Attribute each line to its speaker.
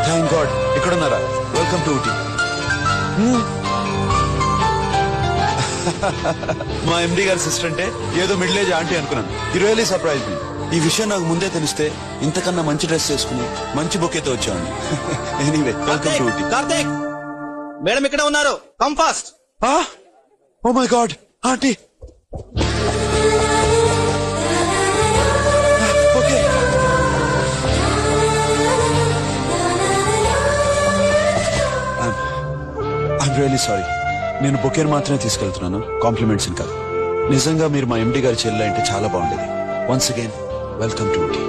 Speaker 1: Thank god ఇక్కడున్నారా? Welcome to Ooty. మా MD గారి సిస్టర్ అంటే ఏదో మిడిల్ ఏజ్ ఆంటీ అనుకున్నాను. You really surprise me. ఈ విషయం నాకు ముందే తెలిస్తే ఇంతకన్నా మంచి డ్రెస్ చేసుకుని మంచి బొకేతో వచ్చాను. Anyway welcome to Ooty.
Speaker 2: Karthik madam ఇక్కడ ఉన్నారు, come fast.
Speaker 1: Oh my god aunty. Okay I'm really sorry. నేను బొకేని మాత్రమే తీసుకెళ్తున్నాను, కాంప్లిమెంట్స్ కాదు. నిజంగా మీరు మా ఎండి గారి చెల్లె అంటే చాలా బాగుండేది. Once again welcome to Ooty.